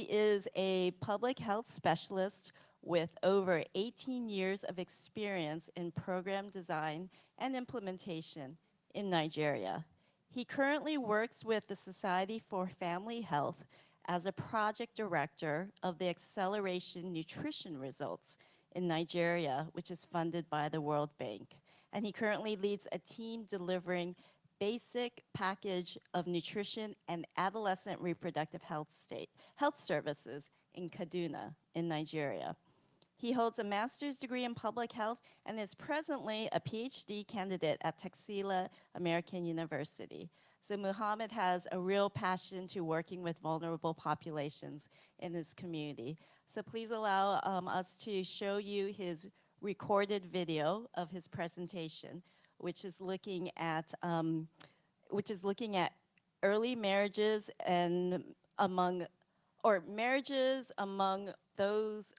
He is a public health specialist with over 18 years of experience in program design and implementation in Nigeria. He currently works with the Society for Family Health as a project director of the Acceleration Nutrition Results in Nigeria, which is funded by the World Bank. And he currently leads a team delivering basic package of nutrition and adolescent reproductive health services in Kaduna in Nigeria. He holds a master's degree in public health and is presently a PhD candidate at Taxila American University. So Muhammad has a real passion to working with vulnerable populations in his community. So please allow us to show you his recorded video of his presentation, which is looking at early marriages and marriages among those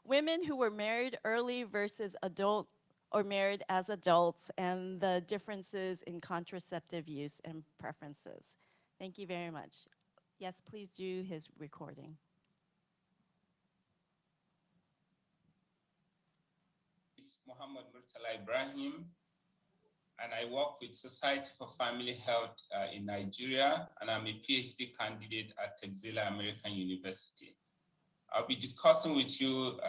women who were married early versus adult or married as adults, and the differences in contraceptive use and preferences. Thank you very much. Yes, please do his recording. It's Muhammad Murtala Ibrahim, and I work with Society for Family Health in Nigeria, and I'm a PhD candidate at Taxila American University. I'll be discussing with you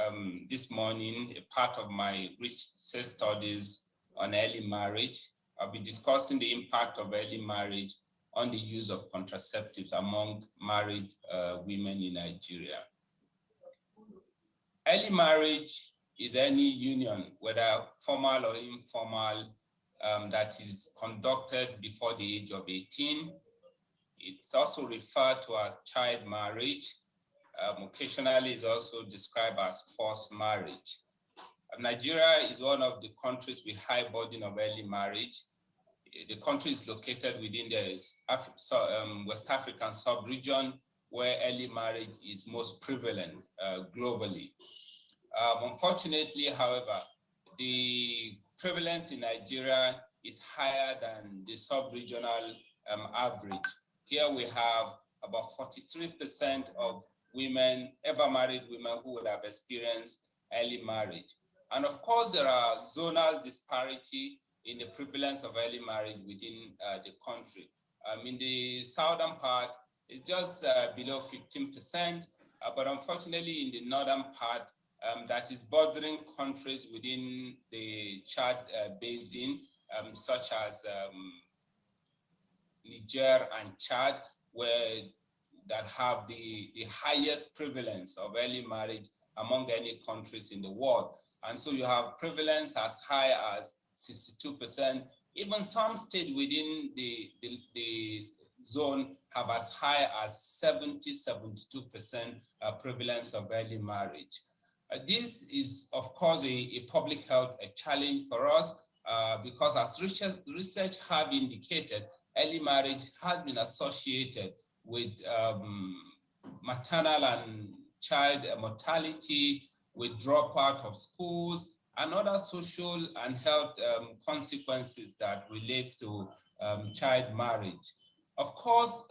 this morning a part of my research studies on early marriage. I'll be discussing the impact of early marriage on the use of contraceptives among married women in Nigeria. Early marriage is any union, whether formal or informal, that is conducted before the age of 18. It's also referred to as child marriage. Occasionally is also described as forced marriage. Nigeria is one of the countries with high burden of early marriage. The country is located within the West African sub-region where early marriage is most prevalent globally. Unfortunately, however, the prevalence in Nigeria is higher than the sub-regional average. Here we have about 43% of women, ever married women, who would have experienced early marriage. And of course, there are zonal disparity in the prevalence of early marriage within the country. In the southern part, it's just below 15%, but unfortunately in the northern part, that is bordering countries within the Chad basin, such as Niger and Chad, where that have the highest prevalence of early marriage among any countries in the world. And so you have prevalence as high as 62%. Even some states within the zone have as high as 72% prevalence of early marriage. This is, of course, a public health challenge for us because as research have indicated, early marriage has been associated with maternal and child mortality, with dropout of schools, and other social and health consequences that relates to child marriage. Of course,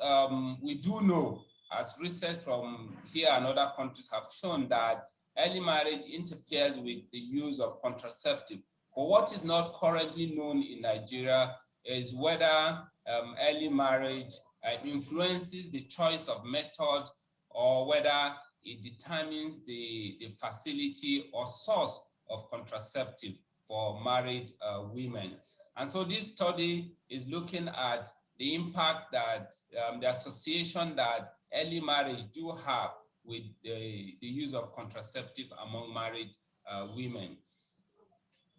we do know, as research from here and other countries have shown, that early marriage interferes with the use of contraceptive. But what is not currently known in Nigeria is whether early marriage influences the choice of method, or whether it determines the facility or source of contraceptive for married women. And so this study is looking at the impact that the association that early marriage do have with the use of contraceptive among married women.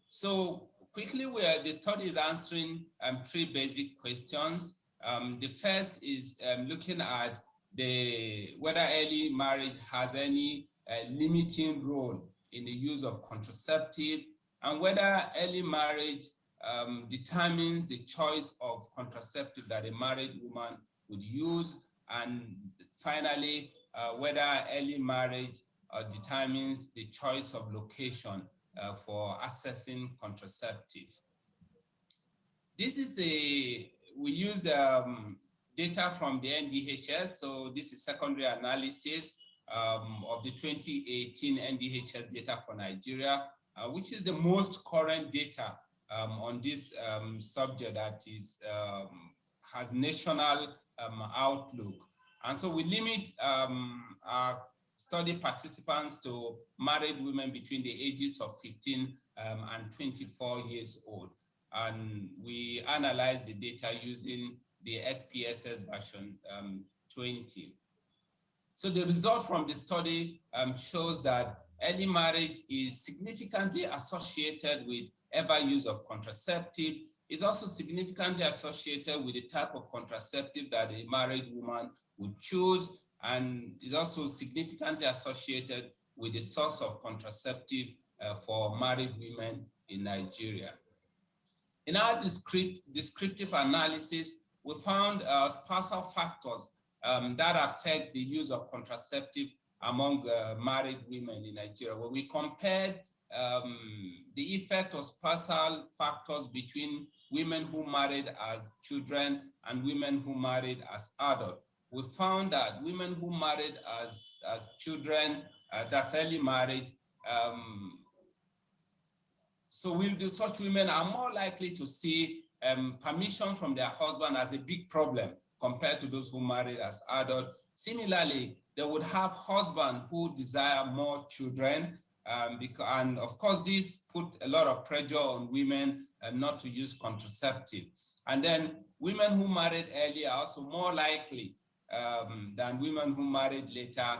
So quickly, the study is answering three basic questions. The first is looking at whether early marriage has any limiting role in the use of contraceptive, and whether early marriage determines the choice of contraceptive that a married woman would use, and finally, whether early marriage determines the choice of location for accessing contraceptive. This is we used data from the NDHS. So this is secondary analysis of the 2018 NDHS data for Nigeria, which is the most current data on this subject that is has national outlook. And so we limit our study participants to married women between the ages of 15 and 24 years old. And we analyze the data using the SPSS version 20. So the result from the study shows that early marriage is significantly associated with ever use of contraceptive. It's also significantly associated with the type of contraceptive that a married woman would choose, and is also significantly associated with the source of contraceptive for married women in Nigeria. In our descriptive analysis, we found spousal factors that affect the use of contraceptive among married women in Nigeria. When we compared the effect of spousal factors between women who married as children and women who married as adults, we found that women who married as children, that's early marriage, so such women are more likely to see permission from their husband as a big problem compared to those who married as adults. Similarly, they would have husbands who desire more children, and of course, this put a lot of pressure on women not to use contraceptive. And then women who married early are also more likely than women who married later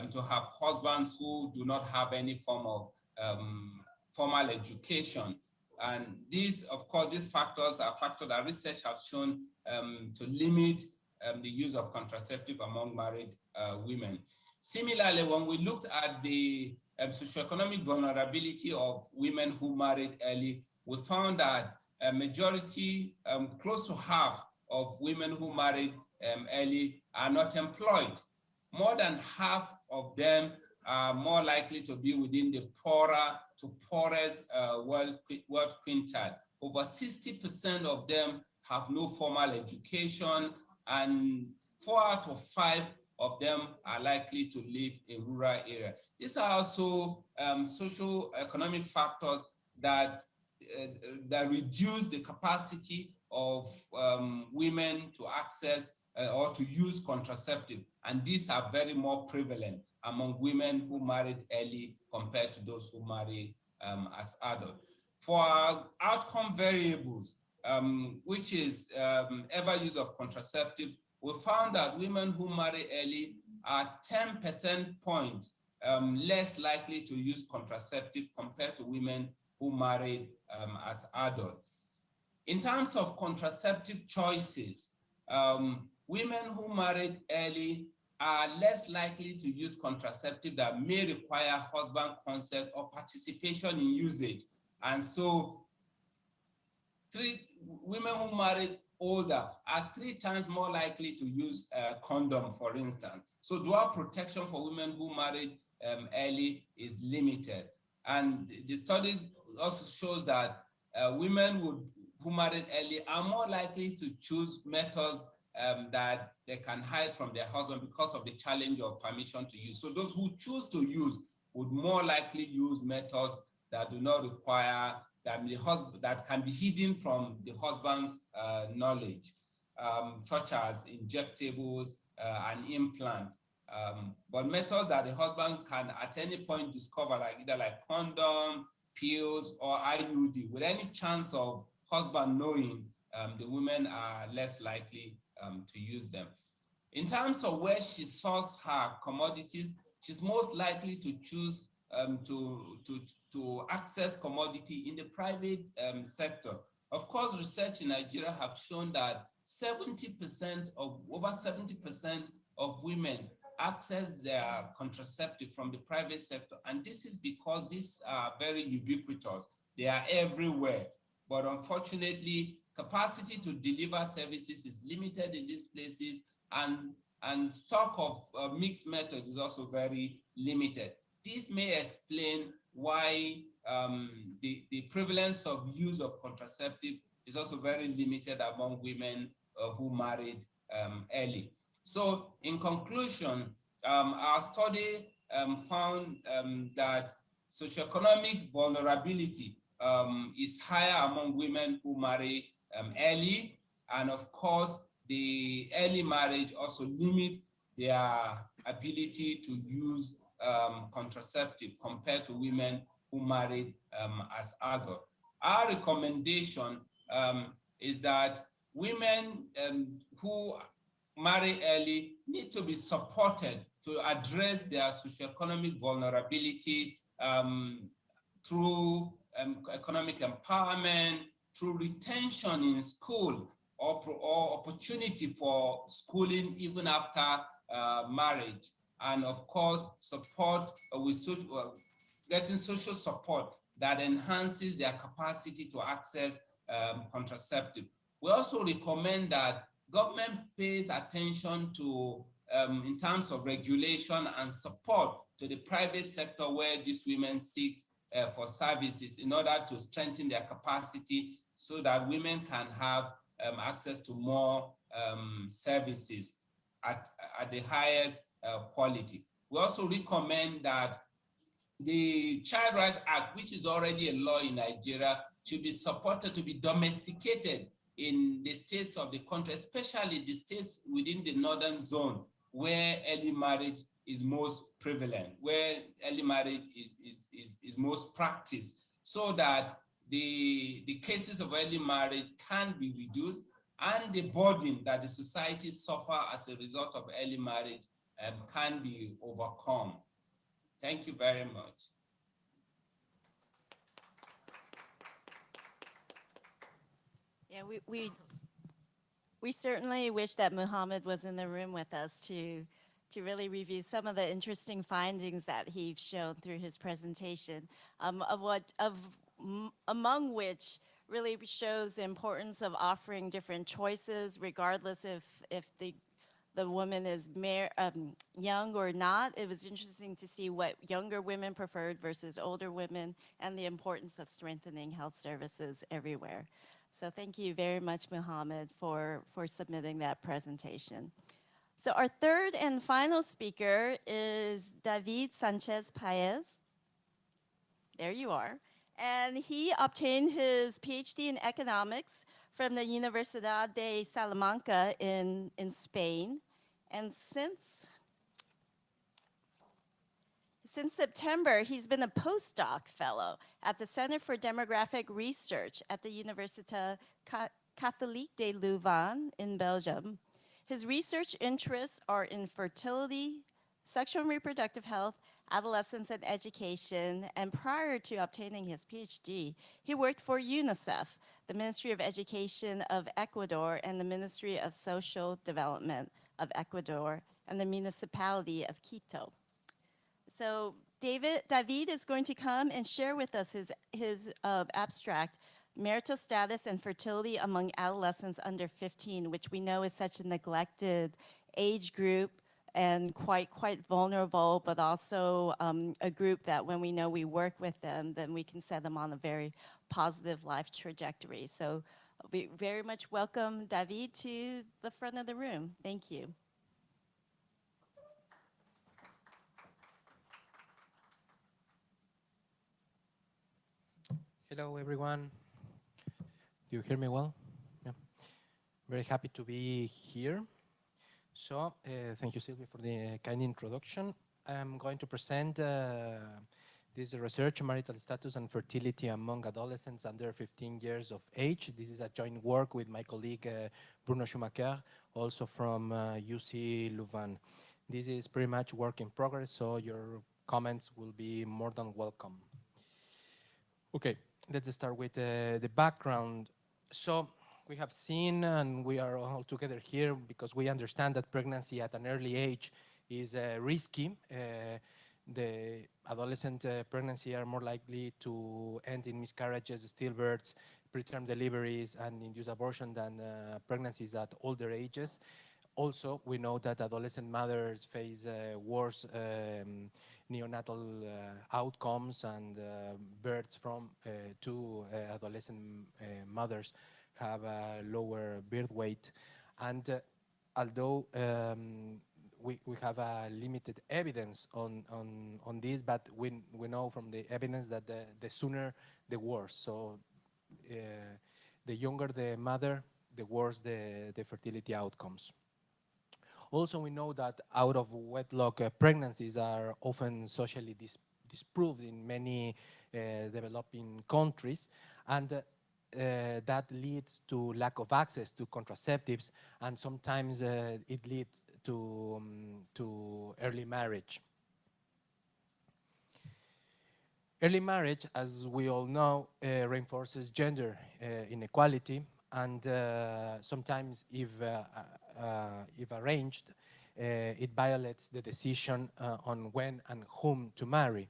to have husbands who do not have any form of formal education. And these, of course, these factors are factors that research has shown to limit the use of contraceptive among married women. Similarly, when we looked at the socioeconomic vulnerability of women who married early, we found that a majority, close to half of women who married early are not employed. More than half of them are more likely to be within the poorer to poorest wealth quintile. Over 60% of them have no formal education, and 4 out of 5 of them are likely to live in rural areas. These are also social economic factors that reduce the capacity of women to access or to use contraceptive, and these are very more prevalent among women who married early compared to those who marry as adults. For our outcome variables, which is ever use of contraceptive, we found that women who marry early are 10% points less likely to use contraceptive compared to women who married as adults. In terms of contraceptive choices, women who married early are less likely to use contraceptive that may require husband consent or participation in usage. And so women who married older are 3 times more likely to use a condom, for instance. So dual protection for women who married early is limited. And the studies also shows that women who married early are more likely to choose methods that they can hide from their husband because of the challenge of permission to use. So those who choose to use would more likely use methods that do not require that can be hidden from the husband's knowledge, such as injectables and implant. But methods that the husband can at any point discover, like either like condom, pills, or IUD, with any chance of husband knowing, the women are less likely to use them. In terms of where she sources her commodities, she's most likely to choose to access commodity in the private sector. Of course, research in Nigeria have shown that over 70% of women access their contraceptive from the private sector. And this is because these are very ubiquitous. They are everywhere. But unfortunately, capacity to deliver services is limited in these places, and stock of mixed methods is also very limited. This may explain why the prevalence of use of contraceptive is also very limited among women who married early. So in conclusion, our study found that socioeconomic vulnerability is higher among women who marry early, and of course, the early marriage also limits their ability to use contraceptive compared to women who married as adults. Our recommendation is that women who marry early need to be supported to address their socioeconomic vulnerability through economic empowerment, through retention in school, or opportunity for schooling even after marriage, and of course support with getting social support that enhances their capacity to access contraceptive. We also recommend that government pays attention to, in terms of regulation and support to the private sector where these women seek for services in order to strengthen their capacity so that women can have access to more services at the highest quality. We also recommend that the Child Rights Act, which is already a law in Nigeria, should be supported to be domesticated in the states of the country, especially the states within the northern zone where early marriage is most prevalent, where early marriage is most practiced, so that the cases of early marriage can be reduced and the burden that the society suffer as a result of early marriage can be overcome. Thank you very much. Yeah, we certainly wish that Muhammad was in the room with us to really review some of the interesting findings that he's shown through his presentation, among which really shows the importance of offering different choices, regardless if the woman is young or not. It was interesting to see what younger women preferred versus older women, and the importance of strengthening health services everywhere. So thank you very much, Muhammad, for submitting that presentation. So our third and final speaker is David Sanchez Paez. There you are. And he obtained his PhD in economics from the Universidad de Salamanca in Spain. And since September, he's been a postdoc fellow at the Center for Demographic Research at the Université Catholique de Louvain in Belgium. His research interests are in fertility, sexual and reproductive health, adolescence and education, and prior to obtaining his PhD, he worked for UNICEF, the Ministry of Education of Ecuador, and the Ministry of Social Development of Ecuador, and the municipality of Quito. So David is going to come and share with us his abstract, Marital Status and Fertility Among Adolescents Under 15, which we know is such a neglected age group and quite vulnerable, but also a group that when we know we work with them, then we can set them on a very positive life trajectory. So we very much welcome David to the front of the room. Thank you. Hello, everyone. Do you hear me well? Yeah. Very happy to be here. So, thank you, Sylvia, for the kind introduction. I'm going to present this research, marital status and fertility among adolescents under 15 years of age. This is a joint work with my colleague Bruno Schumacher, also from UC Louvain. This is pretty much work in progress, so your comments will be more than welcome. Okay, let's start with the background. So we have seen, and we are all together here because we understand that pregnancy at an early age is risky. The adolescent pregnancy are more likely to end in miscarriages, stillbirths, preterm deliveries, and induced abortion than pregnancies at older ages. Also, we know that adolescent mothers face worse neonatal outcomes, and births from two adolescent mothers have a lower birth weight. And although we have limited evidence on this, but we know from the evidence that the sooner the worse. So uh, the younger the mother, the worse the fertility outcomes. Also, we know that out of wedlock pregnancies are often socially disproved in many developing countries, and that leads to lack of access to contraceptives, and sometimes it leads to early marriage. Early marriage, as we all know, reinforces gender inequality, and sometimes, if arranged, it violates the decision on when and whom to marry.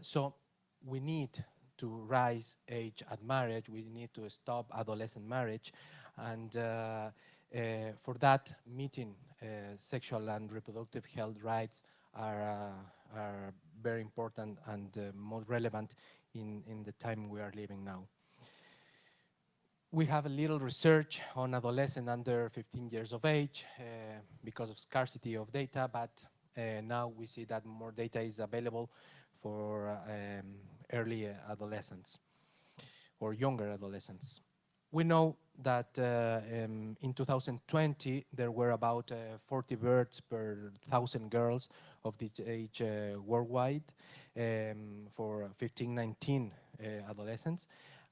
So we need to raise age at marriage. We need to stop adolescent marriage, and for that, meeting sexual and reproductive health rights are very important and more relevant in the time we are living now. We have a little research on adolescents under 15 years of age because of scarcity of data, but now we see that more data is available for early adolescents or younger adolescents. We know that in 2020 there were about 40 births per 1,000 girls of this age worldwide for 15-19 adolescents,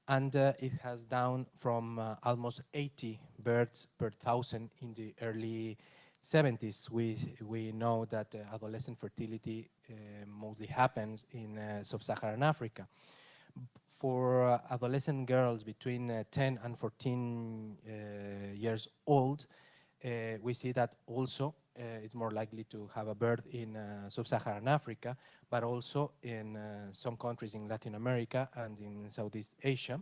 and it has down from almost 80 births per 1,000 in the early 70s. We know that adolescent fertility mostly happens in sub-Saharan Africa. For adolescent girls between 10 and 14 years old, we see that also it's more likely to have a birth in sub-Saharan Africa, but also in some countries in Latin America and in Southeast Asia.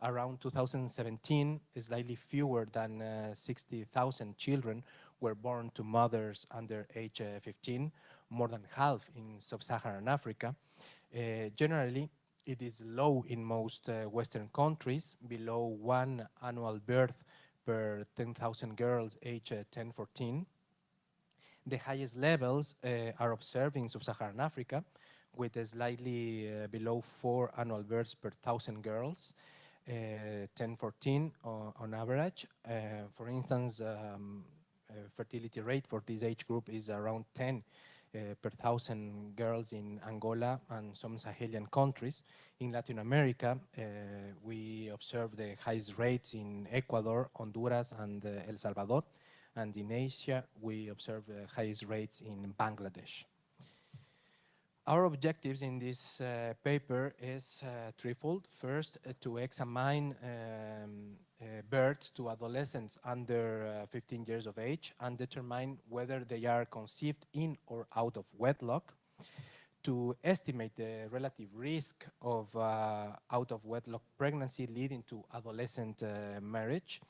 Around 2017, slightly fewer than 60,000 children were born to mothers under age 15, more than half in sub-Saharan Africa. Generally, it is low in most Western countries, below one annual birth per 10,000 girls aged 10-14. The highest levels are observed in sub-Saharan Africa, with slightly below 4 annual births per 1,000 girls, 10-14 on average. For instance, fertility rate for this age group is around 10 per 1,000 girls in Angola and some Sahelian countries. In Latin America, we observe the highest rates in Ecuador, Honduras, and El Salvador. And in Asia, we observe the highest rates in Bangladesh. Our objectives in this paper is threefold. First, to examine births to adolescents under 15 years of age and determine whether they are conceived in or out of wedlock. To estimate the relative risk of out of wedlock pregnancy leading to adolescent marriage.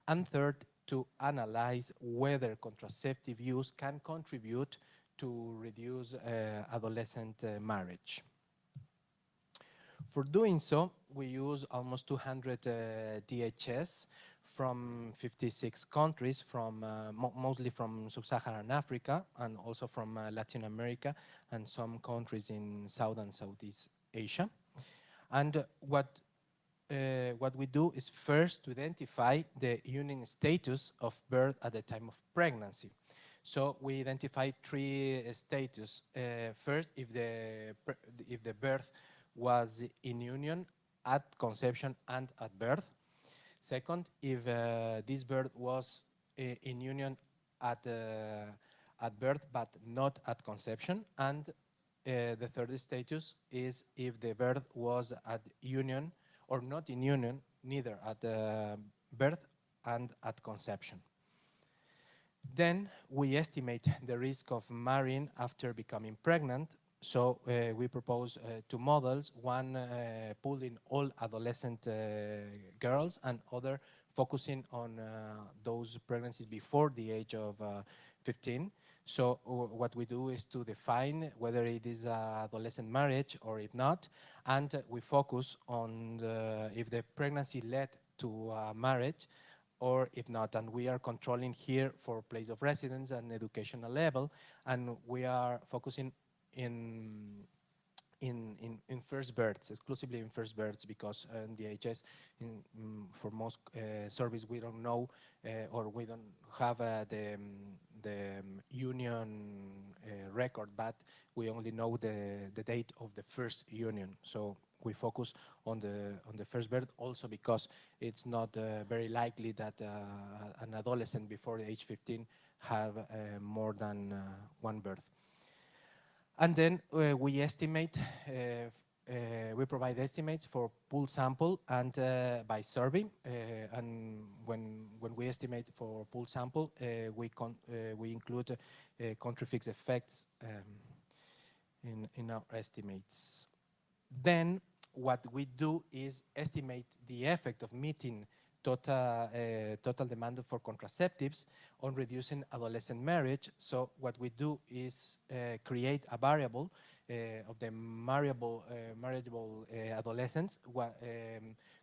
And third, to analyze whether contraceptive use can contribute to reduce adolescent marriage. For doing so, we use almost 200 DHS from 56 countries, from mostly from sub-Saharan Africa and also from Latin America and some countries in South and Southeast Asia. And what we do is first to identify the union status of birth at the time of pregnancy. So we identify three status. First, if the birth was in union at conception and at birth. Second, if this birth was in union at birth but not at conception. And the third status is if the birth was at union or not in union, neither at birth and at conception. Then we estimate the risk of marrying after becoming pregnant. So we propose two models, one pooling all adolescent girls and other focusing on those pregnancies before the age of 15. So what we do is to define whether it is adolescent marriage or if not, and we focus on if the pregnancy led to marriage or if not. And we are controlling here for place of residence and educational level, and we are focusing in in first births, exclusively in first births, because in the HS, for most service, we don't know or we don't have the union record, but we only know the date of the first union. So we focus on the first birth, also because it's not very likely that an adolescent before age 15 have more than one birth. And then we estimate, we provide estimates for pool sample and by survey. And when we estimate for pool sample, we include country fixed effects in our estimates. Then what we do is estimate the effect of meeting total demand for contraceptives on reducing adolescent marriage. So what we do is create a variable of the marriageable adolescents,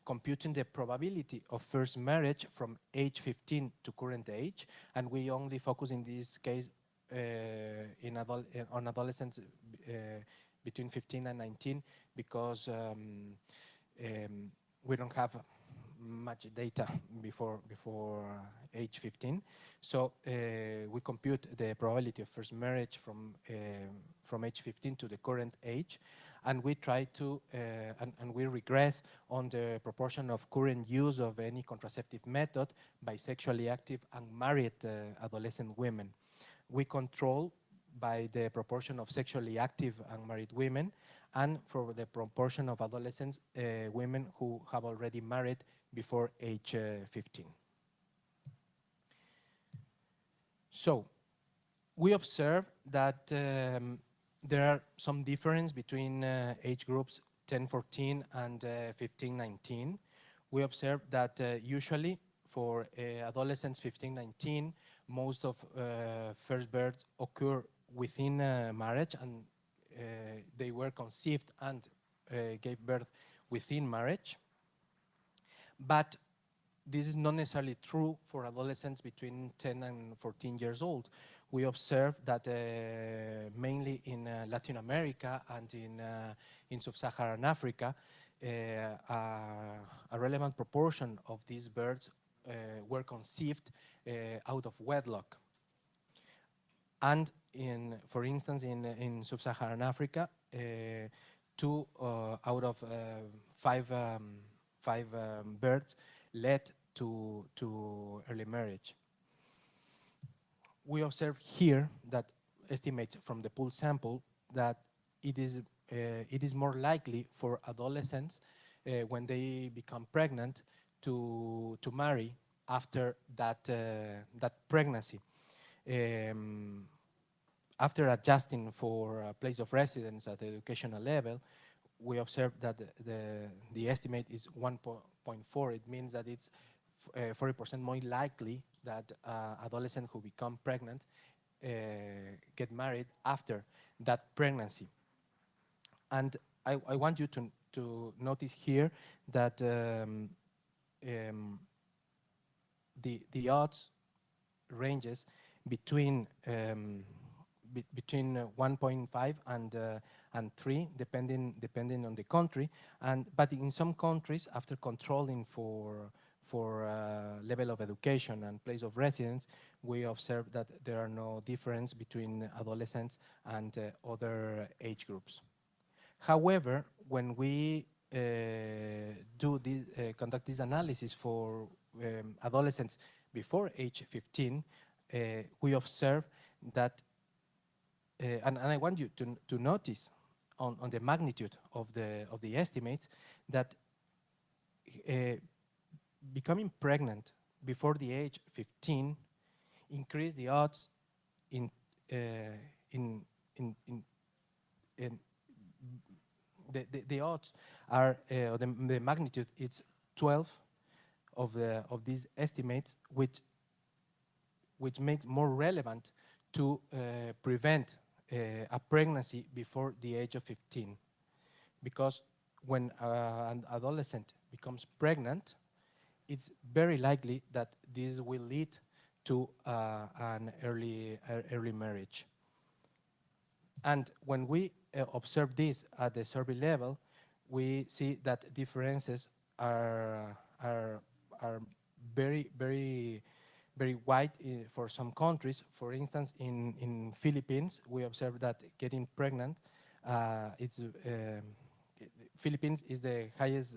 computing the probability of first marriage from age 15 to current age, and we only focus in this case on adolescents between 15 and 19, because we don't have much data before age 15. So we compute the probability of first marriage from age 15 to the current age, and we try to and we regress on the proportion of current use of any contraceptive method by sexually active and married adolescent women. We control by the proportion of sexually active and married women, and for the proportion of adolescents, women who have already married before age 15. So we observe that there are some difference between age groups 10-14 and 15-19. We observe that usually for adolescents 15-19, most of first births occur within marriage, and they were conceived and gave birth within marriage. But this is not necessarily true for adolescents between 10 and 14 years old. We observe that mainly in Latin America and in sub-Saharan Africa, a relevant proportion of these births were conceived out of wedlock. And for instance, in sub-Saharan Africa, 2 out of 5 births led to early marriage. We observe here that estimates from the pool sample that it is more likely for adolescents when they become pregnant to marry after that pregnancy. After adjusting for a place of residence at the educational level, we observe that the estimate is 1.4. It means that it's 40% more likely that adolescents who become pregnant get married after that pregnancy. And I want you to notice here that the odds ranges between 1.5 and 3, depending on the country. But in some countries, after controlling for level of education and place of residence, we observe that there are no difference between adolescents and other age groups. However, when we conduct this analysis for adolescents before age 15, we observe that, and I want you to notice on the magnitude of the estimates, that becoming pregnant before the age 15 increase the odds in the odds are the magnitude. It's 12 of these estimates, which makes more relevant to prevent a pregnancy before the age of 15, because when an adolescent becomes pregnant, it's very likely that this will lead to an early marriage. And when we observe this at the survey level, we see that differences are, are very wide for some countries. For instance, in Philippines, we observe that getting pregnant, Philippines is the highest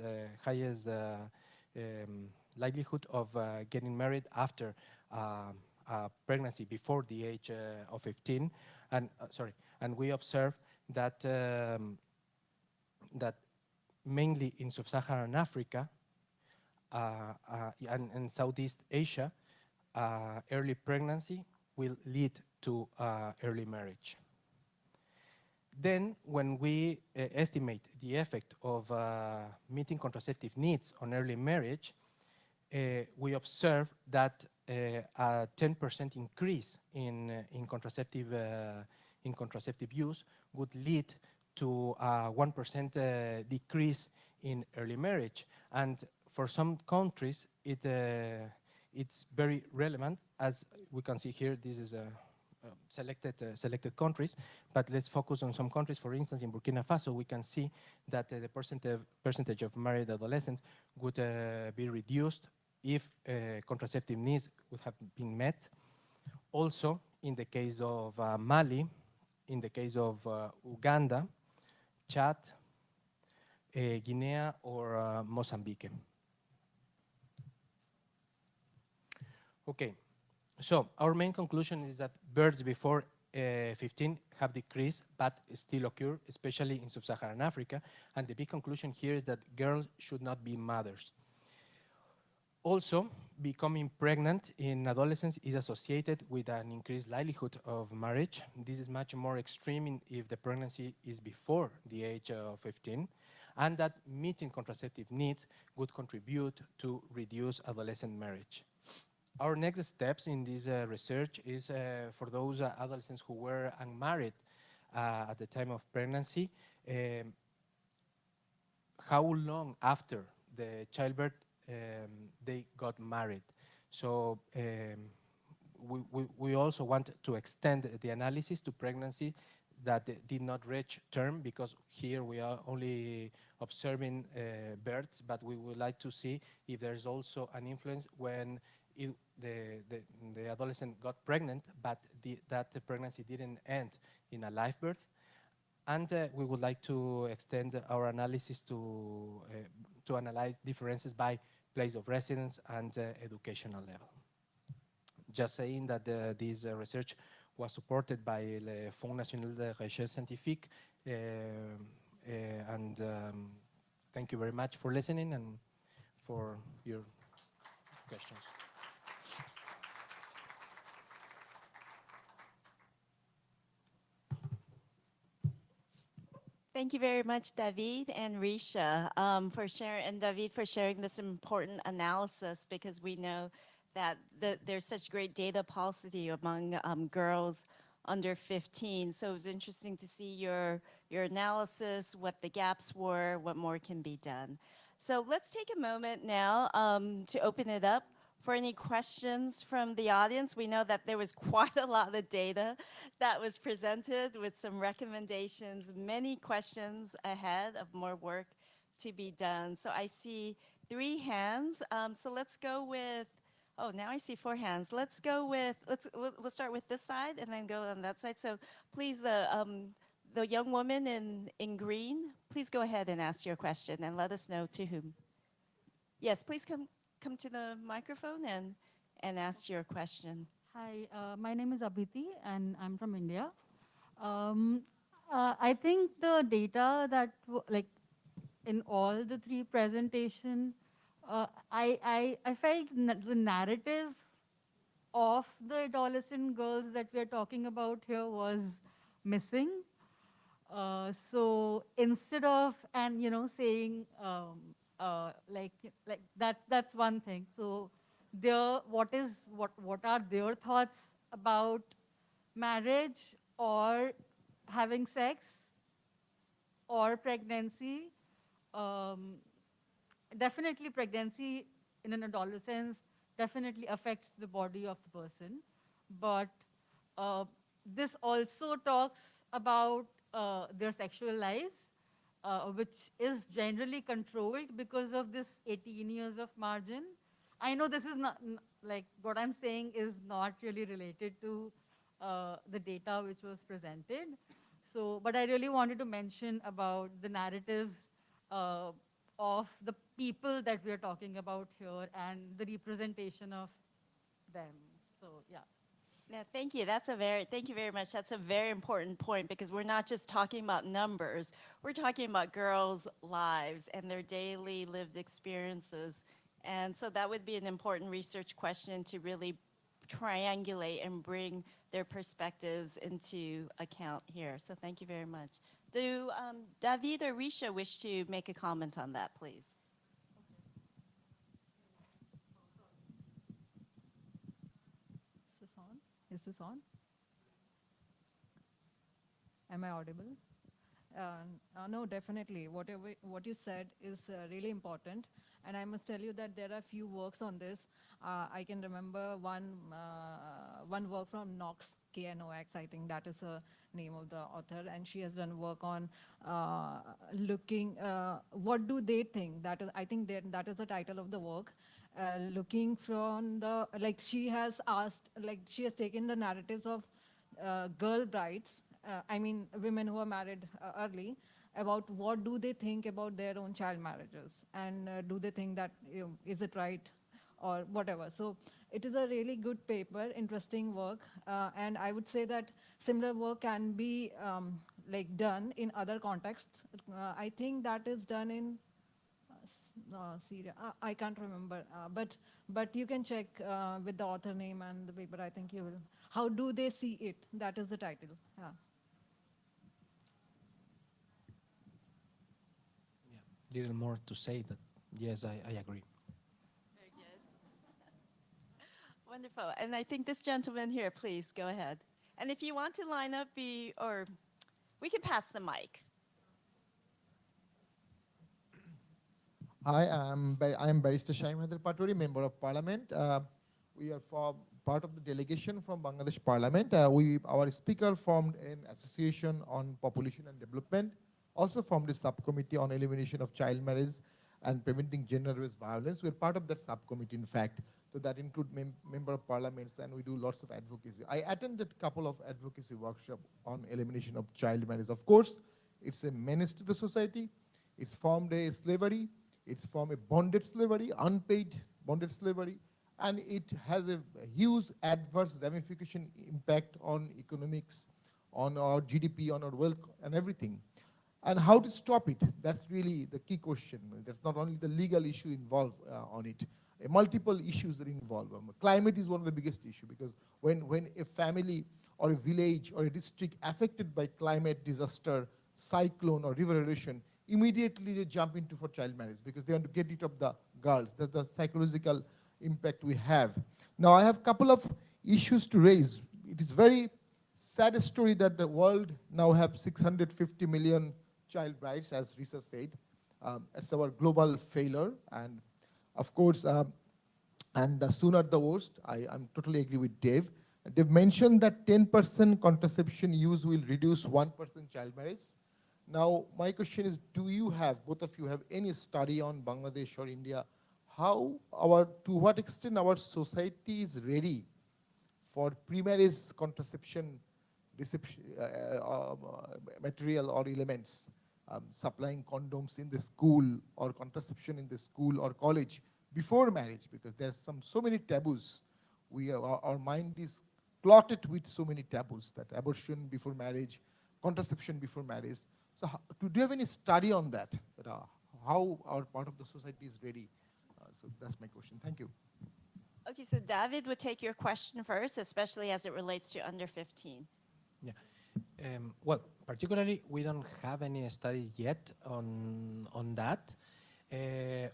likelihood of getting married after pregnancy before the age of 15, and and we observe that that mainly in sub-Saharan Africa and Southeast Asia, early pregnancy will lead to early marriage. Then, when we estimate the effect of meeting contraceptive needs on early marriage, we observe that a 10% increase in contraceptive use would lead to a 1% decrease in early marriage. And for some countries, it's very relevant. As we can see here, this is selected countries, but let's focus on some countries. For instance, in Burkina Faso, we can see that the percentage of married adolescents would be reduced if contraceptive needs would have been met. Also, in the case of Mali, in the case of Uganda, Chad, Guinea, or Mozambique. Okay, so our main conclusion is that births before 15 have decreased, but still occur, especially in sub-Saharan Africa. And the big conclusion here is that girls should not be mothers. Also, becoming pregnant in adolescence is associated with an increased likelihood of marriage. This is much more extreme if the pregnancy is before the age of 15, and that meeting contraceptive needs would contribute to reduce adolescent marriage. Our next steps in this research is for those adolescents who were unmarried at the time of pregnancy, how long after the childbirth they got married. So we also want to extend the analysis to pregnancy that did not reach term, because here we are only observing births, but we would like to see if there's also an influence when the adolescent got pregnant, but that the pregnancy didn't end in a live birth. And we would like to extend our analysis to analyze differences by place of residence and educational level. Just saying that this research was supported by the Fonds National de Recherche Scientifique, and thank you very much for listening and for your questions. Thank you very much, David and Risha, for sharing, and David for sharing this important analysis, because we know that there's such great data paucity among girls under 15. So it was interesting to see your analysis, what the gaps were, what more can be done. So let's take a moment now to open it up for any questions from the audience. We know that there was quite a lot of data that was presented with some recommendations, many questions ahead of more work to be done. So I see 3 hands. So let's go with, oh, now I see 4 hands. Let's go with, we'll start with this side and then go on that side. So please, the young woman in green, please go ahead and ask your question and let us know to whom. Yes, please come to the microphone and ask your question. Hi, my name is Abhiti and I'm from India. I think the data that, like, in all the 3 presentation, I felt the narrative of the adolescent girls that we're talking about here was missing. So instead of, and saying, like that's one thing. So what are their thoughts about marriage or having sex or pregnancy? Definitely pregnancy in an adolescence definitely affects the body of the person. But uh, this also talks about their sexual lives, which is generally controlled because of this 18 years of margin. I know this is not, like what I'm saying is not really related to the data which was presented. So, but I really wanted to mention about the narratives uh, of the people that we are talking about here and the representation of them. So, yeah. Yeah, thank you. Thank you very much. That's a very important point because we're not just talking about numbers. We're talking about girls' lives and their daily lived experiences. And so that would be an important research question to really triangulate and bring their perspectives into account here. So thank you very much. Do David or Risha wish to make a comment on that, please? Is this on? Is this on? Am I audible? No, definitely. What you said is really important, and I must tell you that there are few works on this. I can remember one work from Knox, KNOX. I think that is the name of the author, and she has done work on looking. What do they think? That is, I think that is the title of the work. Looking from the, like, she has asked, like, she has taken the narratives of girl brides, I mean women who are married early, about what do they think about their own child marriages, and do they think that, is it right or whatever. So it is a really good paper, interesting work, and I would say that similar work can be like done in other contexts. I think that is done in Syria. I can't remember, but you can check with the author name and the paper. I think you will. How do they see it? That is the title. Yeah. Yeah, little more to say that, yes, I agree. Very good. Wonderful. And I think this gentleman here, please go ahead. And if you want to line up, or we can pass the mic. Hi, I am Barrister Shaim Haider Patouri, Member of Parliament. We are part of the delegation from Bangladesh Parliament. Our speaker formed an association on population and development, also formed a subcommittee on elimination of child marriage and preventing gender-based violence. We're part of that subcommittee, in fact. So that include member of parliaments, and we do lots of advocacy. I attended a couple of advocacy workshops on elimination of child marriage. Of course, it's a menace to the society. It's formed a slavery. It's from a bonded slavery, unpaid bonded slavery, and it has a huge adverse ramification impact on economics, on our GDP, on our wealth, and everything. And how to stop it? That's really the key question. That's not only the legal issue involved on it, multiple issues that involve. Climate is one of the biggest issues, because when a family or a village or a district affected by climate disaster, cyclone or river erosion, immediately they jump into for child marriage because they want to get rid of the girls. That's the psychological impact we have. Now I have a couple of issues to raise. It is very sad story that the world now have 650 million child brides, as Risa said. It's our global failure, and of course, and the sooner the worse. I'm totally agree with Dave. They've mentioned that 10% contraception use will reduce 1% child marriage. Now, my question is, do you have, both of you have any study on Bangladesh or India, to what extent our society is ready for pre-marriage contraception material or elements, supplying condoms in the school or contraception in the school or college before marriage, because there's so many taboos. Our mind is clotted with so many taboos, that abortion before marriage, contraception before marriage. So do you have any study on that, how our part of the society is ready? So that's my question. Thank you. Okay, so David would take your question first, especially as it relates to under 15. Yeah. Well, particularly, we don't have any study yet on that.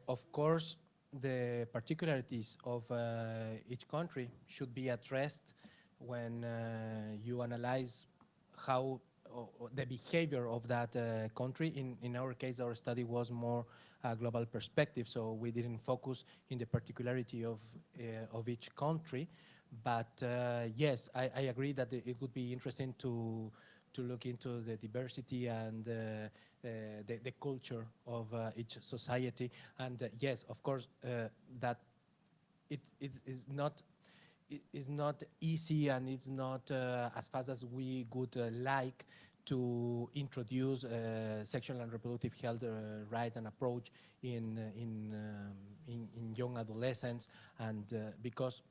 Of course, the particularities of each country should be addressed when you analyze how the behavior of that country. In our case, our study was more global perspective, so we didn't focus in the particularity of each country. But yes, I agree that it would be interesting to look into the diversity and the culture of each society. And yes, of course, that it's not it's not easy, and it's not as fast as we would like to introduce sexual and reproductive health rights and approach in young adolescents, and because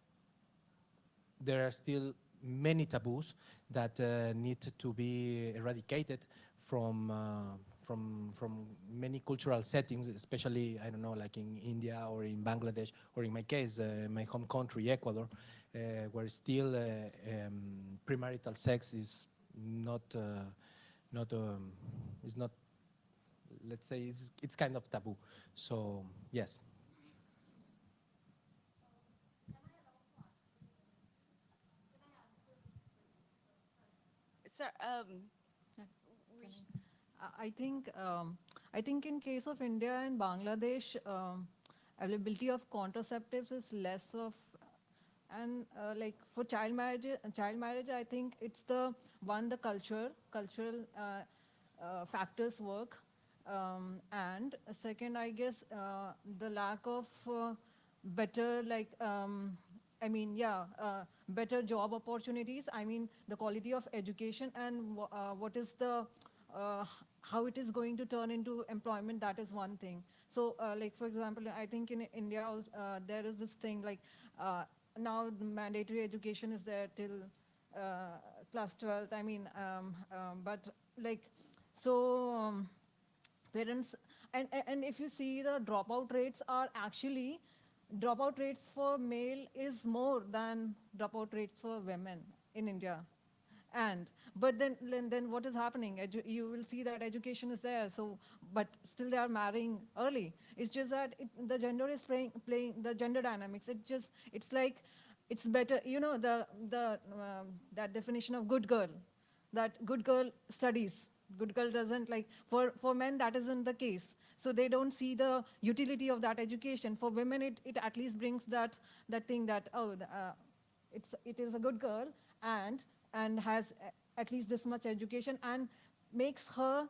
there are still many taboos that need to be eradicated from many cultural settings, especially, I don't know, like in India or in Bangladesh, or in my case, my home country, Ecuador, where still premarital sex is not, is not, let's say, it's kind of taboo. So yes. So, I think in case of India and Bangladesh, availability of contraceptives is less of, and like for child marriage, I think it's the one, the cultural factors work, and second, I guess the lack of better like. I mean, yeah, better job opportunities. I mean, the quality of education and what is the how it is going to turn into employment. That is one thing. So, like for example, I think in India also, there is this thing like now the mandatory education is there till class 12th. I mean, but like so. Parents and if you see the dropout rates are actually dropout rates for male is more than dropout rates for women in India. And but then what is happening? You will see that education is there, so but still they are marrying early. It's just that the gender is playing the gender dynamics. It's like it's better, you know, the that definition of good girl, that good girl studies, good girl doesn't like, for men that isn't the case, so they don't see the utility of that education. For women it at least brings that thing that it is a good girl and has at least this much education and makes her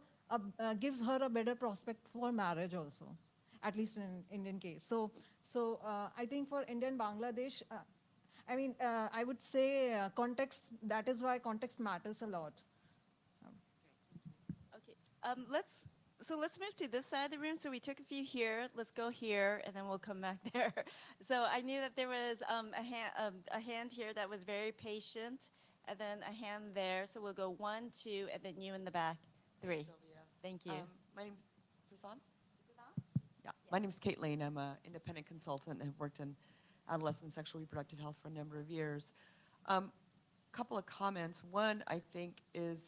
gives her a better prospect for marriage also, at least in Indian case. So I think for India and Bangladesh, I mean, I would say context. That is why context matters a lot. okay, let's move to this side of the room. So we took a few here. Let's go here, and then we'll come back there. So I knew that there was a hand here that was very patient, and then a hand there. So we'll go 1, 2, and then you in the back, 3. Sylvia. Thank you. My name's Susan. Yeah, my name's Caitlin. I'm an independent consultant and have worked in adolescent sexual reproductive health for a number of years. Couple of comments. One, I think, is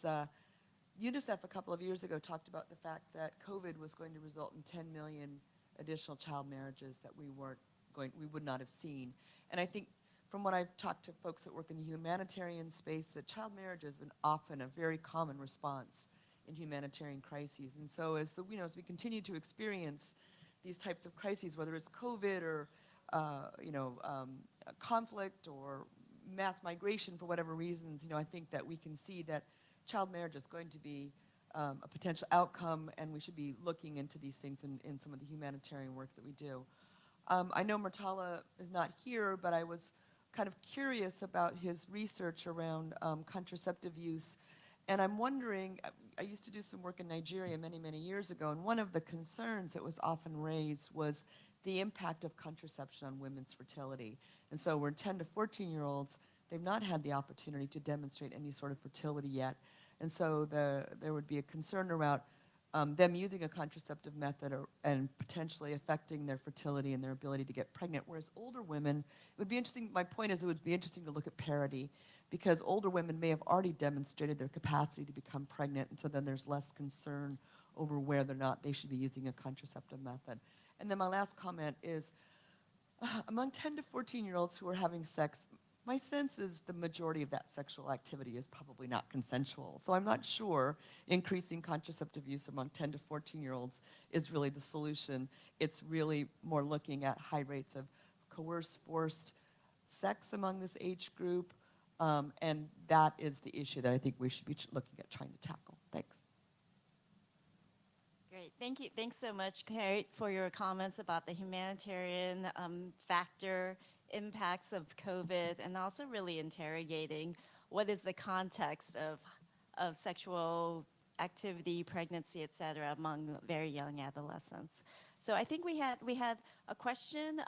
UNICEF a couple of years ago talked about the fact that COVID was going to result in 10 million additional child marriages that we would not have seen. And I think from what I've talked to folks that work in the humanitarian space, that child marriage is often a very common response in humanitarian crises. And so as we continue to experience these types of crises, whether it's COVID or conflict or mass migration for whatever reasons, I think that we can see that child marriage is going to be a potential outcome, and we should be looking into these things in some of the humanitarian work that we do. I know Murtala is not here, but I was kind of curious about his research around contraceptive use. And I'm wondering, I used to do some work in Nigeria many, many years ago, and one of the concerns that was often raised was the impact of contraception on women's fertility. And so we're 10 to 14-year-olds, they've not had the opportunity to demonstrate any sort of fertility yet. And so there would be a concern about them using a contraceptive method and potentially affecting their fertility and their ability to get pregnant. Whereas older women, it would be interesting, my point is it would be interesting to look at parity, because older women may have already demonstrated their capacity to become pregnant, and so then there's less concern over whether or not they should be using a contraceptive method. And then my last comment is, among 10 to 14-year-olds who are having sex, my sense is the majority of that sexual activity is probably not consensual. So I'm not sure increasing contraceptive use among 10 to 14-year-olds is really the solution. It's really more looking at high rates of coerced, forced sex among this age group. And that is the issue that I think we should be looking at trying to tackle. Thanks. Great, thank you. Thanks so much, Kate, for your comments about the humanitarian factor impacts of COVID, and also really interrogating what is the context of sexual activity, pregnancy, et cetera, among very young adolescents. So I think we had a question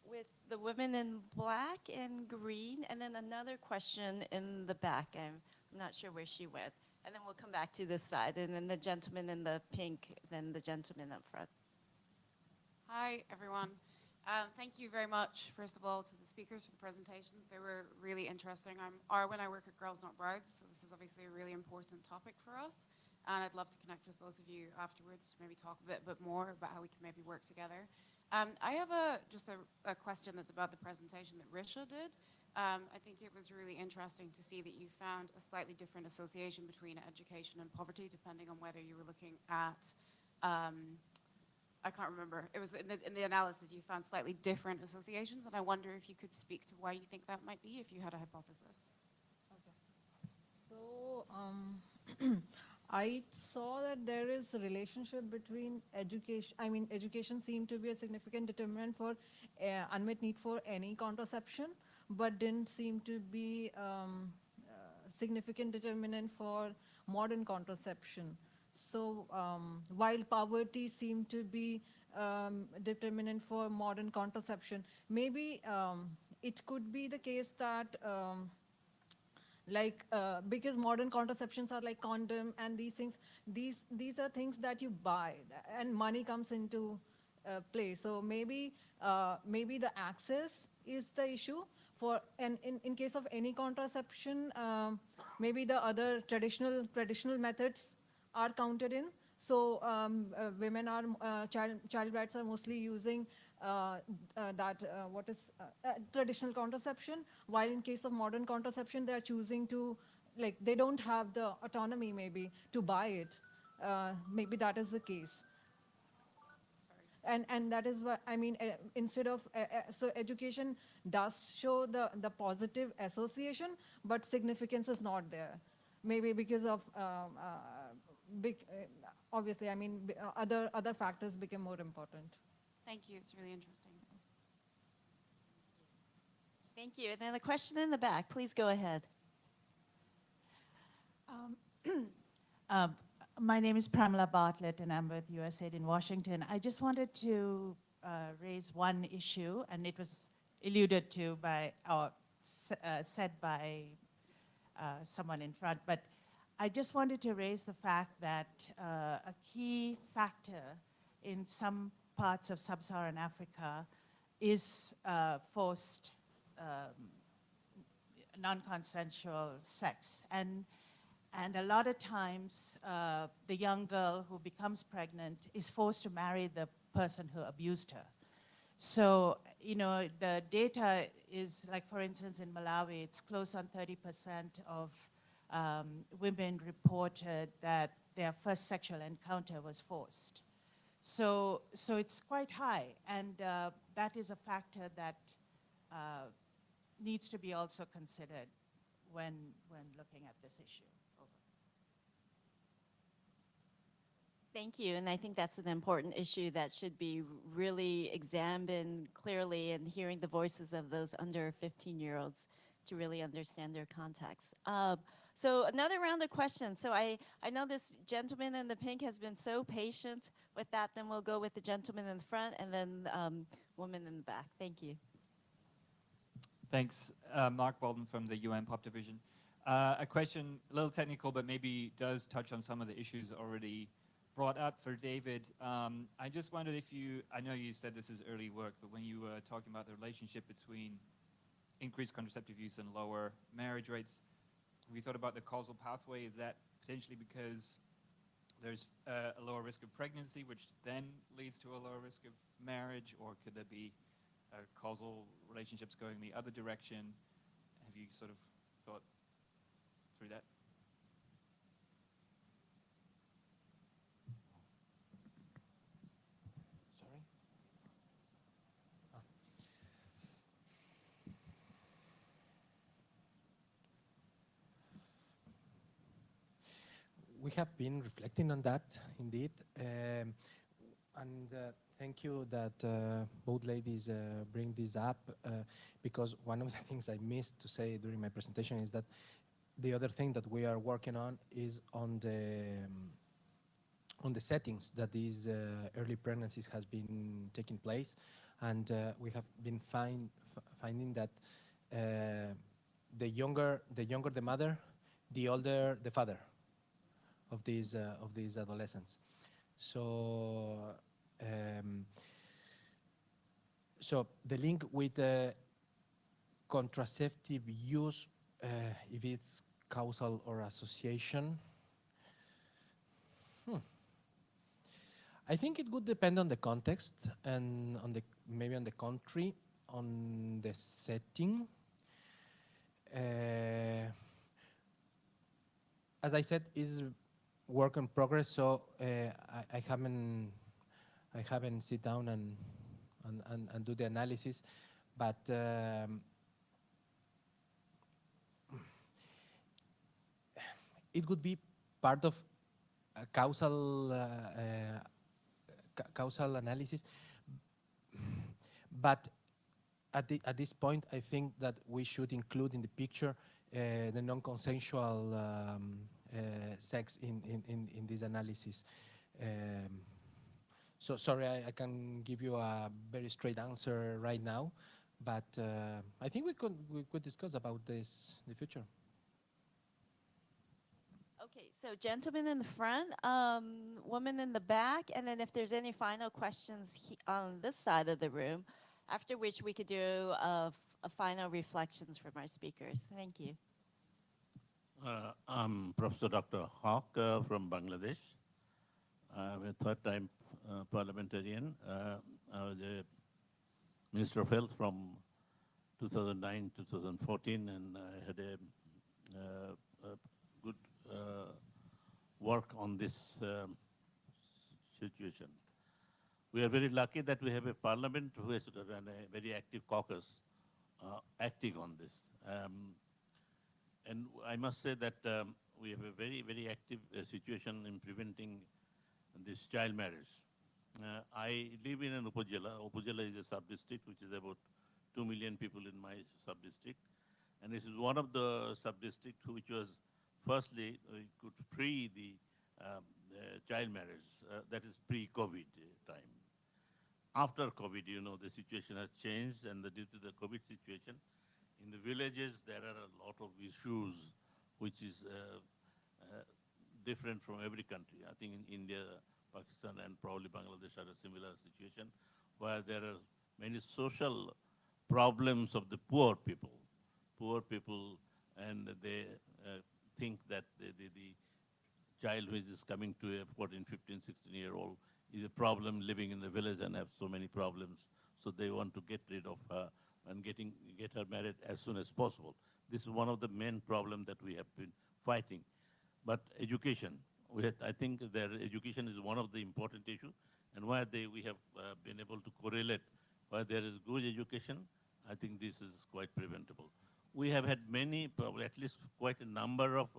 with the women in black and green, and then another question in the back. I'm not sure where she went. And then we'll come back to this side, and then the gentleman in the pink, then the gentleman up front. Hi, everyone. Thank you very much, first of all, to the speakers for the presentations. They were really interesting. I'm Arwen, I work at Girls Not Brides, so this is obviously a really important topic for us. And I'd love to connect with both of you afterwards to maybe talk a bit more about how we can maybe work together. I have just a question that's about the presentation that Risha did. I think it was really interesting to see that you found a slightly different association between education and poverty, depending on whether you were looking at, I can't remember, it was in the analysis you found slightly different associations, and I wonder if you could speak to why you think that might be, if you had a hypothesis. Okay. So I saw that there is a relationship between education. I mean, education seemed to be a significant determinant for unmet need for any contraception, but didn't seem to be significant determinant for modern contraception. So while poverty seemed to be determinant for modern contraception, maybe it could be the case that because modern contraceptions are like condom and these things, these are things that you buy and money comes into play. So maybe the access is the issue. And in case of any contraception, maybe the other traditional methods are counted in. So women are child brides are mostly using traditional contraception, while in case of modern contraception, they are choosing to, like, they don't have the autonomy maybe to buy it. Maybe that is the case. And that is what I mean. Instead of so education does show the positive association, but significance is not there. Maybe because of obviously, I mean, other factors become more important. Thank you, it's really interesting. Thank you. And then the question in the back, please go ahead. My name is Pramila Bartlett, and I'm with USAID in Washington. I just wanted to raise one issue, and it was alluded to by, or said by someone in front, but I just wanted to raise the fact that a key factor in some parts of sub-Saharan Africa is forced non-consensual sex. And a lot of times, the young girl who becomes pregnant is forced to marry the person who abused her. So, you know, the data is, like, for instance, in Malawi, it's close on 30% of women reported that their first sexual encounter was forced. So it's quite high, and that is a factor that needs to be also considered when looking at this issue. Thank you, and I think that's an important issue that should be really examined clearly, and hearing the voices of those under 15-year-olds to really understand their context. So another round of questions. So I know this gentleman in the pink has been so patient with that. Then we'll go with the gentleman in the front, and then woman in the back. Thank you. Thanks. Mark Bolden from the UN Pop Division. A question, a little technical, but maybe does touch on some of the issues already brought up for David. I just wondered if you, I know you said this is early work, but when you were talking about the relationship between increased contraceptive use and lower marriage rates, have you thought about the causal pathway? Is that potentially because there's a lower risk of pregnancy, which then leads to a lower risk of marriage, or could there be are causal relationships going the other direction? Have you sort of thought through that? Sorry? We have been reflecting on that, indeed. And thank you that both ladies bring this up, because one of the things I missed to say during my presentation is that the other thing that we are working on is on the settings that these early pregnancies has been taking place, and we have been finding that the younger the mother, the older the father of these adolescents. So so the link with contraceptive use, if it's causal or association, I think it would depend on the context and on the maybe on the country, on the setting. As I said, is work in progress, so I haven't sit down and do the analysis, but it would be part of a causal analysis, but at this point, I think that we should include in the picture the non-consensual sex in this analysis. So sorry, I can give you a very straight answer right now, but I think we could discuss about this in the future. Okay, so gentlemen in the front, woman in the back, and then if there's any final questions on this side of the room, after which we could do a final reflections from our speakers. Thank you. I'm Professor Dr. Haq from Bangladesh. I'm a third-time parliamentarian. I was a Minister of Health from 2009 to 2014, and I had a good work on this situation. We are very lucky that we have a parliament who has run a very active caucus acting on this. And I must say that we have a very, very active situation in preventing this child marriage. I live in an Upazila. Upazila is a sub-district which is about 2 million people in my sub-district. And this is one of the sub-districts which was, firstly, we could free the child marriage, that is pre-COVID time. After COVID, you know, the situation has changed, and due to the COVID situation, in the villages, there are a lot of issues which is different from every country. I think in India, Pakistan, and probably Bangladesh are a similar situation, where there are many social problems of the poor people. Poor people, and they think that the child who is coming to a 14, 15, 16-year-old is a problem living in the village and have so many problems. So they want to get rid of her and get her married as soon as possible. This is one of the main problems that we have been fighting. But education, I think that education is one of the important issues, and where we have been able to correlate where there is good education, I think this is quite preventable. We have had many, probably at least quite a number of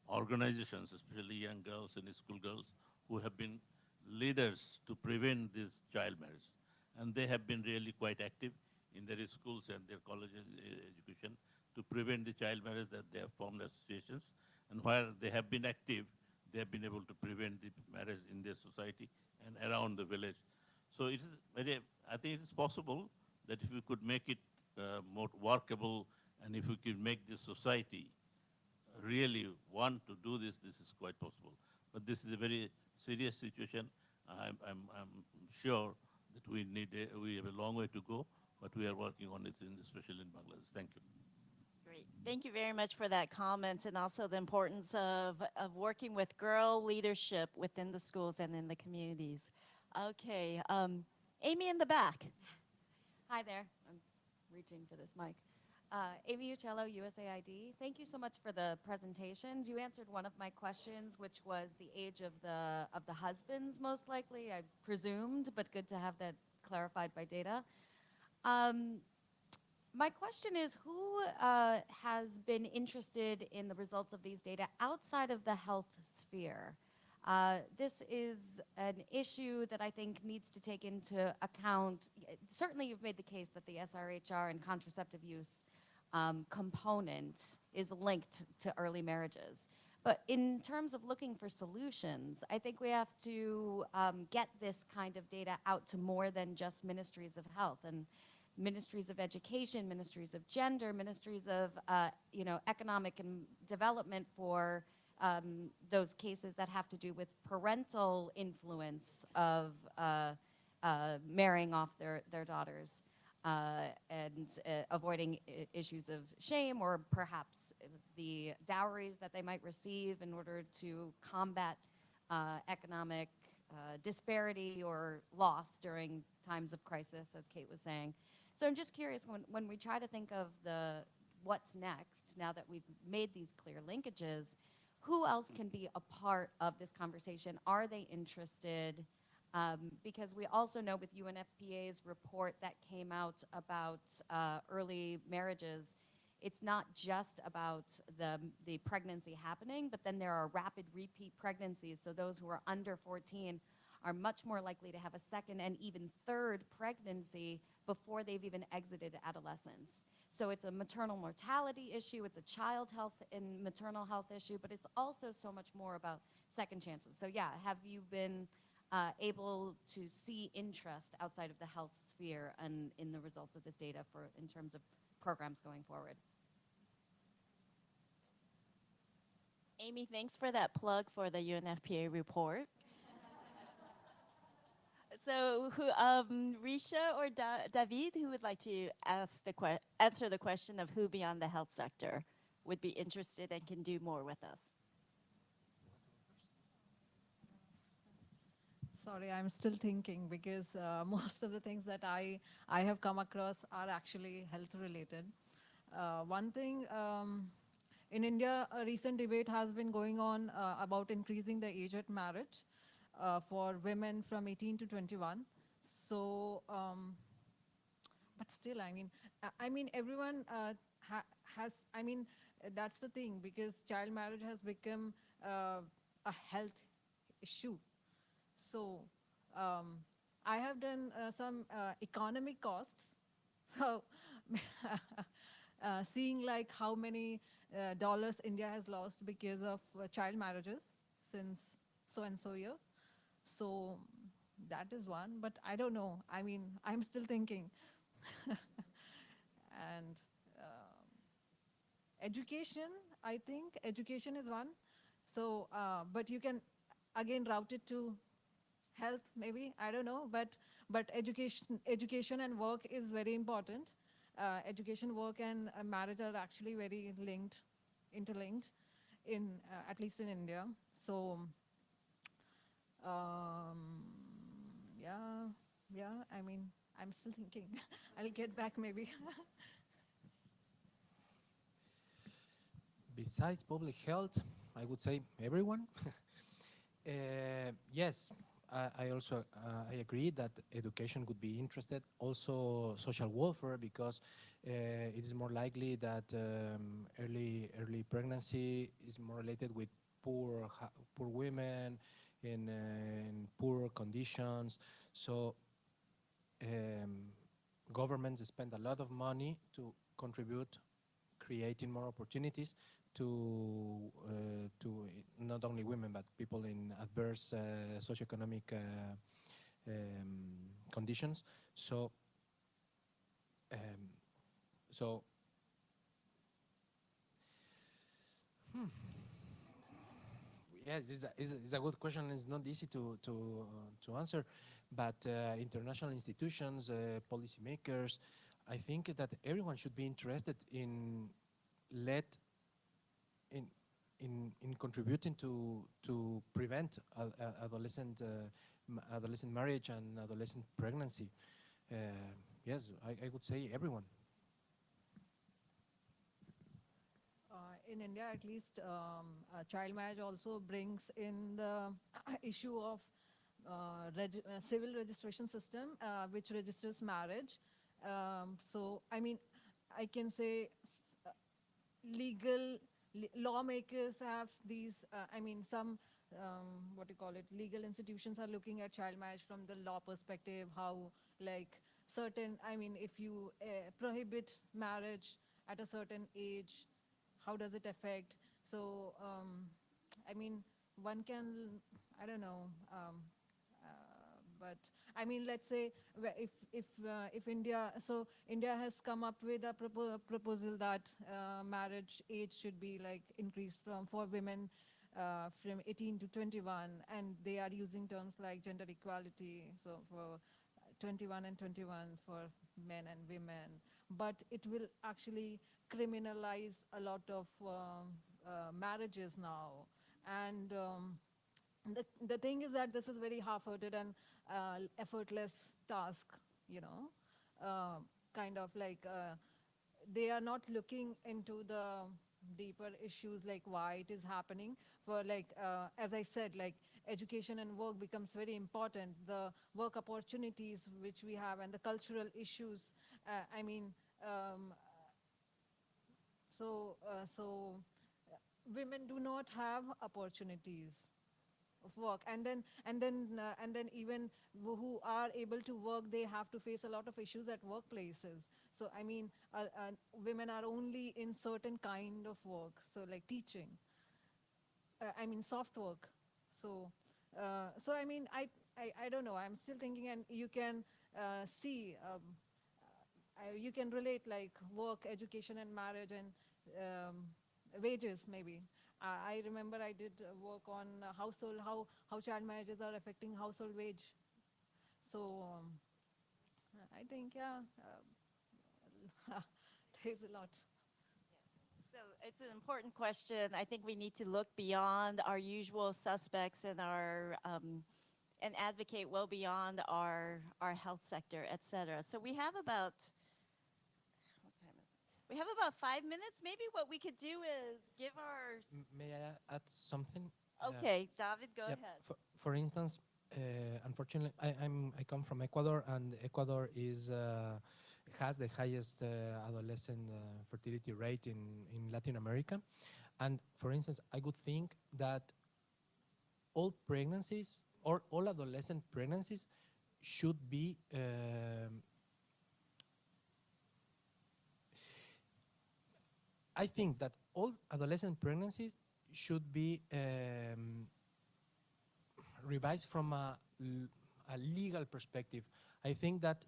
organizations, especially young girls and school girls, who have been leaders to prevent this child marriage. And they have been really quite active in their schools and their college education to prevent the child marriage, that they have formed associations. And where they have been active, they have been able to prevent the marriage in their society and around the village. So it is very, I think it is possible that if we could make it more workable, and if we could make the society really want to do this, this is quite possible. But this is a very serious situation. I'm sure that we have a long way to go, but we are working on it, especially in Bangladesh. Thank you. Great. Thank you very much for that comment, and also the importance of working with girl leadership within the schools and in the communities. Okay, Amy in the back. Hi there. I'm reaching for this mic. Amy Uccello, USAID. Thank you so much for the presentations. You answered one of my questions, which was the age of the husbands, most likely, I presumed, but good to have that clarified by data. My question is, who has been interested in the results of these data outside of the health sphere? This is an issue that I think needs to take into account. Certainly, you've made the case that the SRHR and contraceptive use component is linked to early marriages. But in terms of looking for solutions, I think we have to get this kind of data out to more than just ministries of health and ministries of education, ministries of gender, ministries of economic and development for those cases that have to do with parental influence of marrying off their daughters and avoiding issues of shame or perhaps the dowries that they might receive in order to combat economic disparity or loss during times of crisis, as Kate was saying. So I'm just curious, when we try to think of what's next, now that we've made these clear linkages, who else can be a part of this conversation? Are they interested? Because we also know with UNFPA's report that came out about early marriages, it's not just about the pregnancy happening, but then there are rapid repeat pregnancies. So those who are under 14 are much more likely to have a second and even third pregnancy before they've even exited adolescence. So it's a maternal mortality issue, it's a child health and maternal health issue, but it's also so much more about second chances. So yeah, have you been able to see interest outside of the health sphere and in the results of this data in terms of programs going forward? Amy, thanks for that plug for the UNFPA report. So, Risha or David, who would like to answer the question of who beyond the health sector would be interested and can do more with us? Sorry, I'm still thinking because most of the things that I have come across are actually health related. One thing, in India, a recent debate has been going on about increasing the age at marriage for women from 18 to 21. So, but still, I mean, everyone has, that's the thing, because child marriage has become a health issue. So I have done some economic costs. So seeing like how many dollars India has lost because of child marriages since so and so year. So that is one, but I don't know. I mean, I'm still thinking. And education, I think education is one. So, but you can again route it to health, maybe, I don't know, but education and work is very important. Education, work, and marriage are actually very interlinked, in at least in India. So, yeah. I mean, I'm still thinking. I'll get back maybe. Besides public health, I would say everyone. Yes, I also I agree that education could be interested. Also, social welfare, because it is more likely that early pregnancy is more related with poor women in poor conditions. So governments spend a lot of money to contribute creating more opportunities to not only women but people in adverse socioeconomic conditions. So yes, it's a good question. It's not easy to answer, but international institutions, policymakers, I think that everyone should be interested in contributing to prevent adolescent marriage and adolescent pregnancy. yes, I would say everyone. In India, at least, child marriage also brings in the issue of civil registration system, which registers marriage. So, I mean, I can say legal lawmakers have these, I mean, some, what do you call it, legal institutions are looking at child marriage from the law perspective, how like certain, I mean, if you prohibit marriage at a certain age, how does it affect? So, I mean, one can, I don't know, but I mean, let's say if India, so India has come up with a proposal that marriage age should be like increased for women from 18 to 21, and they are using terms like gender equality. So for 21 and 21 for men and women, but it will actually criminalize a lot of marriages now, and the thing is that this is very half-hearted and effortless task, you know, kind of like they are not looking into the deeper issues like why it is happening. For like, as I said, like education and work becomes very important. The work opportunities which we have and the cultural issues, I mean, women do not have opportunities of work, and then even who are able to work, they have to face a lot of issues at workplaces. So I mean, women are only in certain kind of work, so like teaching, I mean soft work. So so I mean, I don't know, I'm still thinking, and you can see, you can relate like work, education, and marriage, and wages maybe. I remember I did work on household, how child marriages are affecting household wage. So I think, yeah, there's a lot. So it's an important question. I think we need to look beyond our usual suspects and and advocate well beyond our health sector, et cetera. So we have about, what time is it? We have about 5 minutes. Maybe what we could do is give our, May I add something? okay, David, go Yep. ahead. For instance, unfortunately, I come from Ecuador, and Ecuador has the highest adolescent fertility rate in Latin America. And for instance, I would think that all pregnancies or all adolescent pregnancies should be I think that all adolescent pregnancies should be revised from a legal perspective. I think that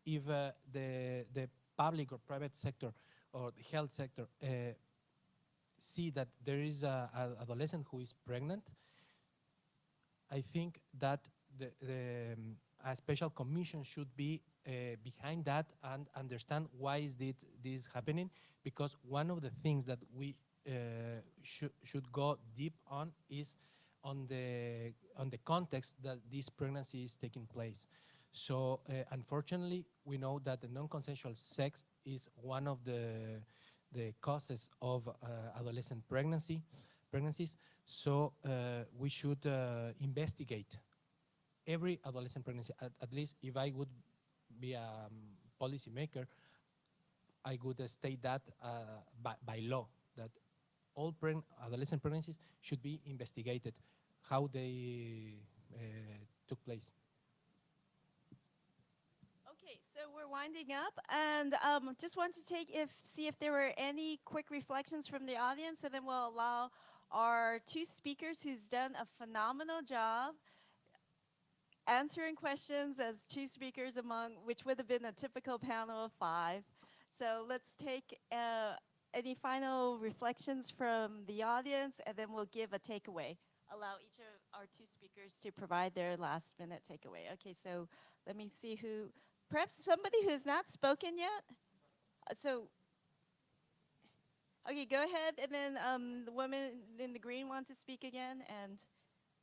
if the public or private sector or the health sector see that there is an adolescent who is pregnant, I think that a special commission should be behind that and understand why is this happening, because one of the things that we should go deep on is on the context that this pregnancy is taking place. So unfortunately, we know that the non-consensual sex is one of the causes of adolescent pregnancies. So we should investigate every adolescent pregnancy. At least if I would be a policymaker, I would state that by law, that all adolescent pregnancies should be investigated, how they took place. Okay, so we're winding up, and just want to see if there were any quick reflections from the audience, and then we'll allow our two speakers who's done a phenomenal job answering questions as two speakers among, which would have been a typical panel of 5. So let's take any final reflections from the audience, and then we'll give a takeaway. Allow each of our two speakers to provide their last minute takeaway. Okay, so let me see who, perhaps somebody who has not spoken yet. Okay, go ahead, and then the woman in the green want to speak again, and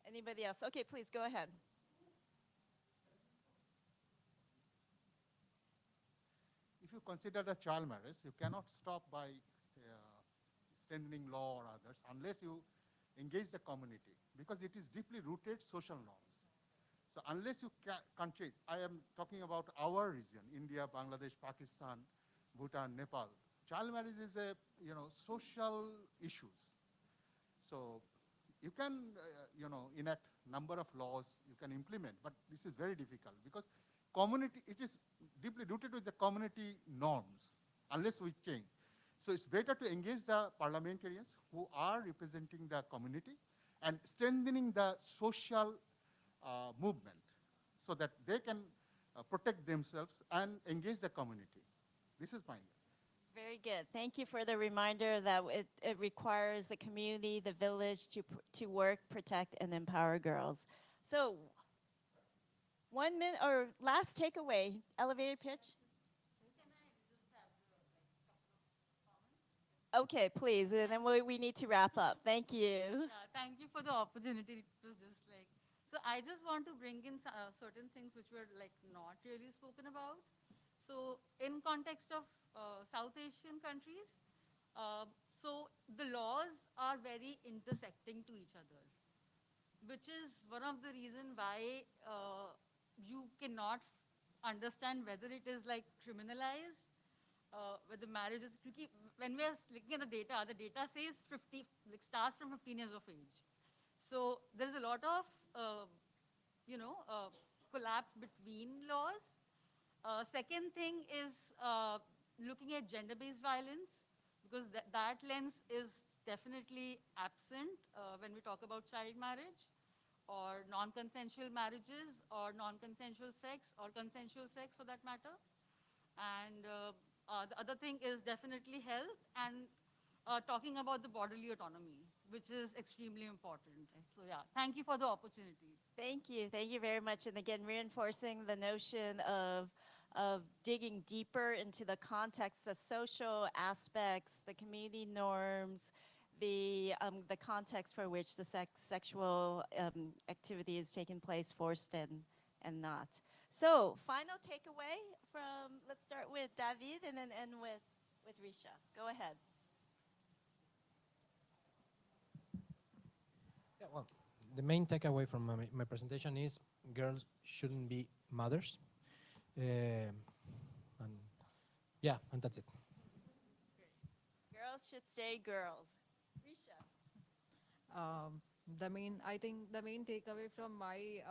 anybody else. Okay, please go ahead. if you consider the child marriage, you cannot stop by strengthening law or others unless you engage the community, because it is deeply rooted social norms. So unless you can't change, I am talking about our region, India, Bangladesh, Pakistan, Bhutan, Nepal. Child marriage is a social issues. So you can enact number of laws, you can implement, but this is very difficult because community, it is deeply rooted with the community norms unless we change. So it's better to engage the parliamentarians who are representing the community and strengthening the social movement so that they can protect themselves and engage the community. This is my Very good. Thank you for the reminder that it requires the community, the village to work, protect, and empower girls. So 1 minute or last takeaway, elevator pitch. Okay, please, and then we need to wrap up. Thank you. Yeah, thank you for the opportunity. It was just like, so I just want to bring in certain things which were like not really spoken about. So in context of South Asian countries, so the laws are very intersecting to each other, which is one of the reason why you cannot understand whether it is like criminalized, whether marriage is, when we are looking at the data says 50, like starts from 15 years of age. So there's a lot of, collapse between laws. Second thing is looking at gender-based violence, because that lens is definitely absent when we talk about child marriage or non-consensual marriages or non-consensual sex or consensual sex for that matter. And the other thing is definitely health and talking about the bodily autonomy, which is extremely important. So yeah, thank you for the opportunity. Thank you. Thank you very much. And again, reinforcing the notion of digging deeper into the context, the social aspects, the community norms, the context for which the sexual activity is taking place, forced and not. So final takeaway from, let's start with David and then end with Risha. Go ahead. Yeah, well, the main takeaway from my presentation is girls shouldn't be mothers. And yeah, and that's it. Girls should stay girls. Risha. I think the main takeaway from my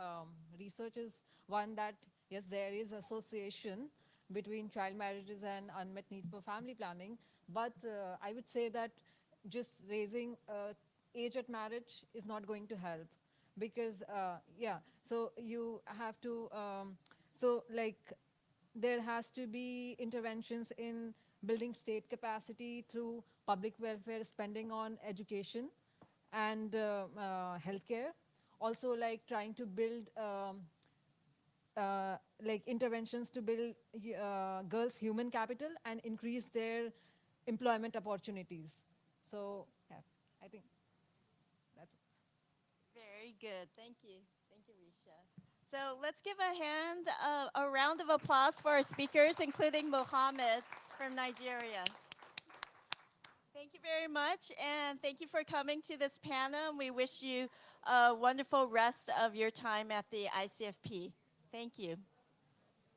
research is one that, yes, there is association between child marriages and unmet need for family planning, but I would say that just raising age at marriage is not going to help because, so you have to, there has to be interventions in building state capacity through public welfare spending on education and healthcare. Also, like trying to build like interventions to build girls' human capital and increase their employment opportunities. So, yeah, I think that's it. Very good. Thank you. Thank you, Risha. So let's give a round of applause for our speakers, including Mohammed from Nigeria. Thank you very much, and thank you for coming to this panel. We wish you a wonderful rest of your time at the ICFP. Thank you.